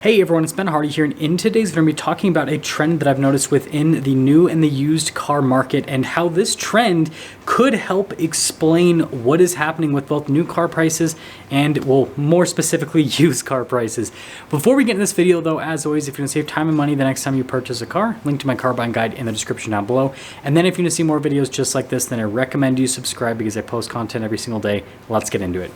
Hey everyone, it's Ben Hardy here, and in today's video, I'm going to be talking about a trend that I've noticed within the new and the used car market and how this trend could help explain what is happening with both new car prices and, well, more specifically, used car prices. Before we get into this video, though, as always, if you want to save time and money the next time you purchase a car, link to my car buying guide in the description down below. And then if you want to see more videos just like this, then I recommend you subscribe because I post content every single day. Let's get into it.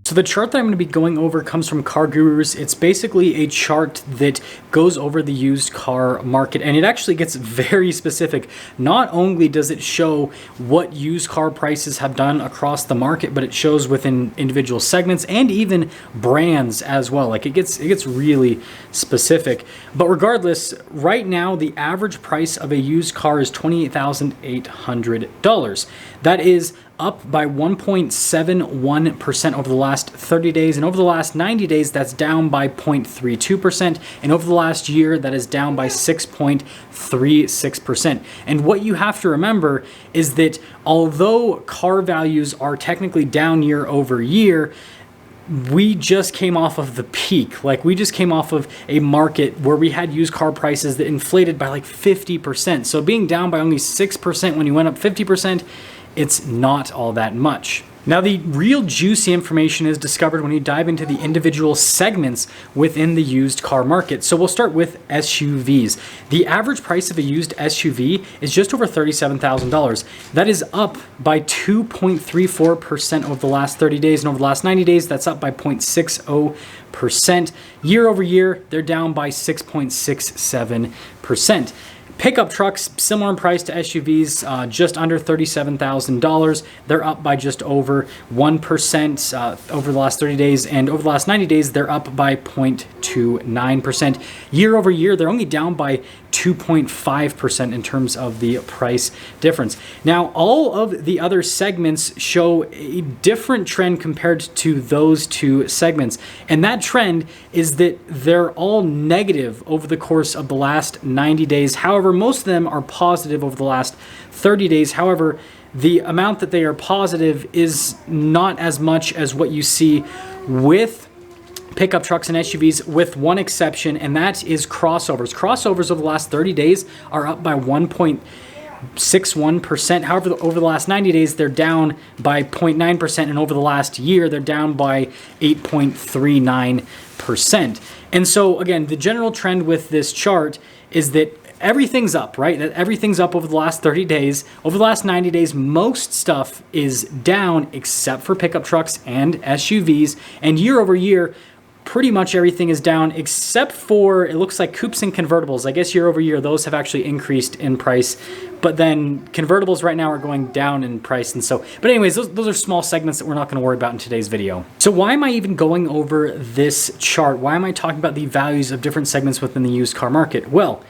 So the chart that I'm going to be going over comes from Car Gurus. It's basically a chart that goes over the used car market, and it actually gets very specific. Not only does it show what used car prices have done across the market, but it shows within individual segments and even brands as well. Like it gets really specific. But regardless, right now the average price of a used car is $28,800. That is up by 1.71% over the last 30 days, and over the last 90 days that's down by 0.32%, and over the last year that is down by 6.36%. And what you have to remember is that although car values are technically down year over year, we just came off of the peak. Like we just came off of a market where we had used car prices that inflated by like 50%. So being down by only 6% when you went up 50%, it's not all that much. Now, the real juicy information is discovered when you dive into the individual segments within the used car market. So we'll start with SUVs. The average price of a used SUV is just over $37,000. That is up by 2.34% over the last 30 days, and over the last 90 days, that's up by 0.60%. Year over year, they're down by 6.67%. Pickup trucks, similar in price to SUVs, just under $37,000. They're up by just over 1% over the last 30 days, and over the last 90 days, they're up by 0.29%. Year over year, they're only down by 2.5% in terms of the price difference. Now, all of the other segments show a different trend compared to those two segments, and that trend is that they're all negative over the course of the last 90 days. However, most of them are positive over the last 30 days. However, the amount that they are positive is not as much as what you see with pickup trucks and SUVs, with one exception, and that is crossovers. Crossovers over the last 30 days are up by 1.61%. However, over the last 90 days, they're down by 0.9%, and over the last year, they're down by 8.39%. And so, again, the general trend with this chart is that everything's up, right? That everything's up over the last 30 days. Over the last 90 days, most stuff is down except for pickup trucks and SUVs. And year over year, pretty much everything is down except for, it looks like coupes and convertibles. I guess year over year, those have actually increased in price. But then convertibles right now are going down in price. And so, but anyways, those are small segments that we're not going to worry about in today's video. So why am I even going over this chart? Why am I talking about the values of different segments within the used car market? Well,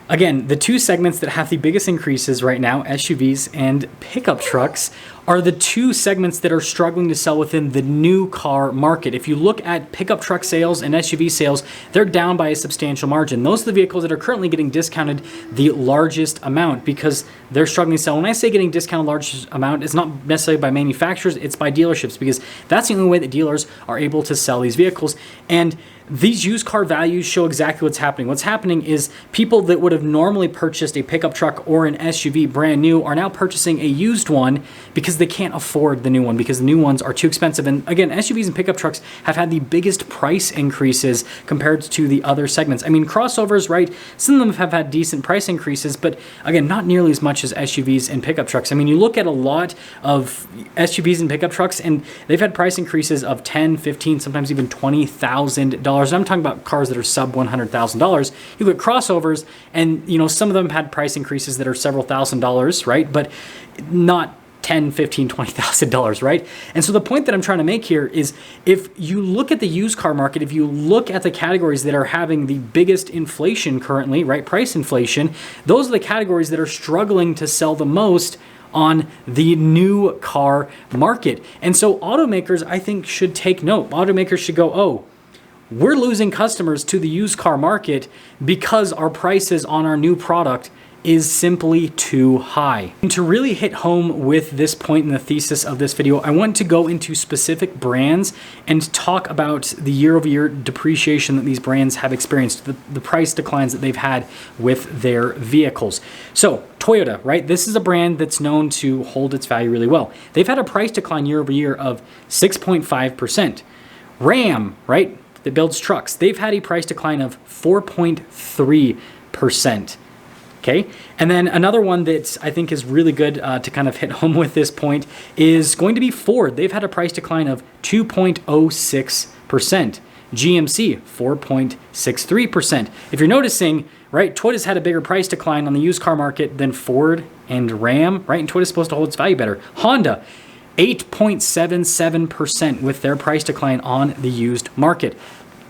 again, the two segments that have the biggest increases right now, SUVs and pickup trucks, are the two segments that are struggling to sell within the new car market. If you look at pickup truck sales and SUV sales, they're down by a substantial margin. Those are the vehicles that are currently getting discounted the largest amount because they're struggling to sell. When I say getting discounted largest amount, it's not necessarily by manufacturers, it's by dealerships, because that's the only way that dealers are able to sell these vehicles. And these used car values show exactly what's happening. What's happening is people that would have normally purchased a pickup truck or an SUV brand new are now purchasing a used one because they can't afford the new one, because the new ones are too expensive. And again, SUVs and pickup trucks have had the biggest price increases compared to the other segments. I mean, crossovers, right? Some of them have had decent price increases, but again, not nearly as much as SUVs and pickup trucks. I mean, you look at a lot of SUVs and pickup trucks, and they've had price increases of $10,000, $15,000, sometimes even $20,000. And I'm talking about cars that are sub $100,000. You look at crossovers, and some of them had price increases that are several $1,000s, right? But not $10,000, $15,000, $20,000, right? And so the point that I'm trying to make here is, if you look at the used car market, if you look at the categories that are having the biggest inflation currently, right, price inflation, those are the categories that are struggling to sell the most on the new car market. And so automakers, I think, should take note. Automakers should go, oh, we're losing customers to the used car market because our prices on our new product is simply too high. And to really hit home with this point in the thesis of this video, I want to go into specific brands and talk about the year-over-year depreciation that these brands have experienced, the price declines that they've had with their vehicles. So Toyota, right? This is a brand that's known to hold its value really well. They've had a price decline year over year of 6.5%. Ram, right? That builds trucks. They've had a price decline of 4.3%. Okay, and then another one that I think is really good to kind of hit home with this point is going to be Ford. They've had a price decline of 2.06%. GMC, 4.63%. If you're noticing, right, Toyota's had a bigger price decline on the used car market than Ford and Ram, right? And Toyota's supposed to hold its value better. Honda, 8.77% with their price decline on the used market.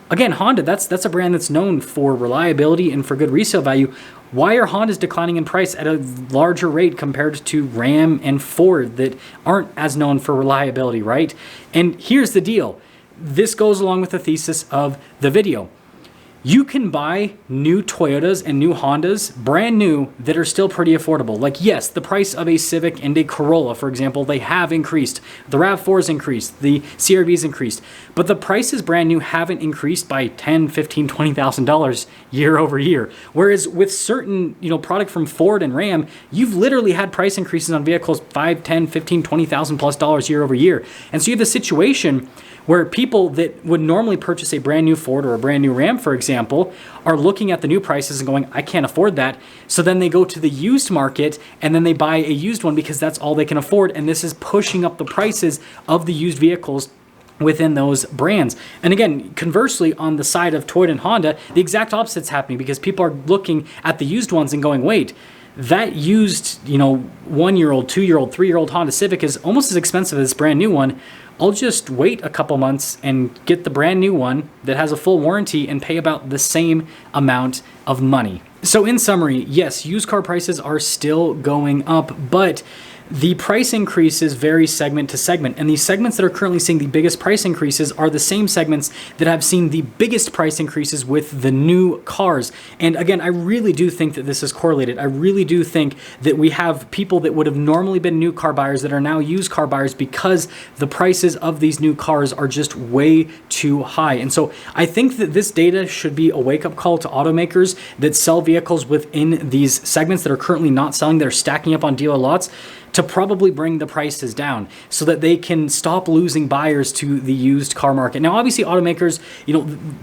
Again, Honda, that's a brand that's known for reliability and for good resale value. Why are Hondas declining in price at a larger rate compared to Ram and Ford that aren't as known for reliability, right? And here's the deal. This goes along with the thesis of the video. You can buy new Toyotas and new Hondas, brand new, that are still pretty affordable. Like, yes, the price of a Civic and a Corolla, for example, they have increased. The RAV4's increased, the CR-V's increased, but the prices brand new haven't increased by $10,000, $15,000, $20,000 year over year. Whereas with certain, product from Ford and Ram, you've literally had price increases on vehicles $5,000, $10,000, $15,000, $20,000 plus dollars year over year. And so you have the situation where people that would normally purchase a brand new Ford or a brand new Ram, for example, are looking at the new prices and going, I can't afford that. So then they go to the used market and then they buy a used one because that's all they can afford. And this is pushing up the prices of the used vehicles within those brands. And again, conversely, on the side of Toyota and Honda, the exact opposite's happening because people are looking at the used ones and going, wait, that used, 1-year-old, 2-year-old, 3-year-old Honda Civic is almost as expensive as this brand new one. I'll just wait a couple months and get the brand new one that has a full warranty and pay about the same amount of money. So in summary, yes, used car prices are still going up, but the price increases vary segment to segment, and these segments that are currently seeing the biggest price increases are the same segments that have seen the biggest price increases with the new cars. And again, I really do think that this is correlated. I really do think that we have people that would have normally been new car buyers that are now used car buyers because the prices of these new cars are just way too high. And so I think that this data should be a wake-up call to automakers that sell vehicles within these segments that are currently not selling, that are stacking up on dealer lots, to probably bring the prices down so that they can stop losing buyers to the used car market. Now, obviously, automakers,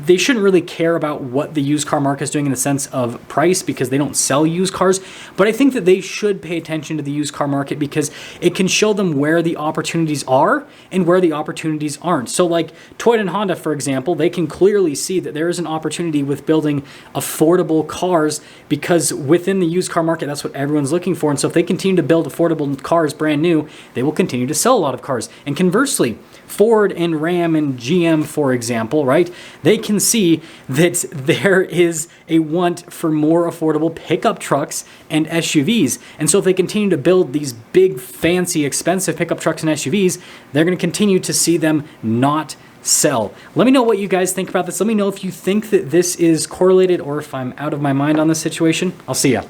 they shouldn't really care about what the used car market is doing in the sense of price because they don't sell used cars, but I think that they should pay attention to the used car market because it can show them where the opportunities are and where the opportunities aren't. So like Toyota and Honda, for example, they can clearly see that there is an opportunity with building affordable cars because within the used car market, that's what everyone's looking for. And so if they continue to build affordable cars brand new, they will continue to sell a lot of cars. And conversely, Ford and Ram and GM, for example, right? They can see that there is a want for more affordable pickup trucks and SUVs. And so if they continue to build these big, fancy, expensive pickup trucks and SUVs, they're going to continue to see them not sell. Let me know what you guys think about this. Let me know if you think that this is correlated or if I'm out of my mind on this situation. I'll see ya.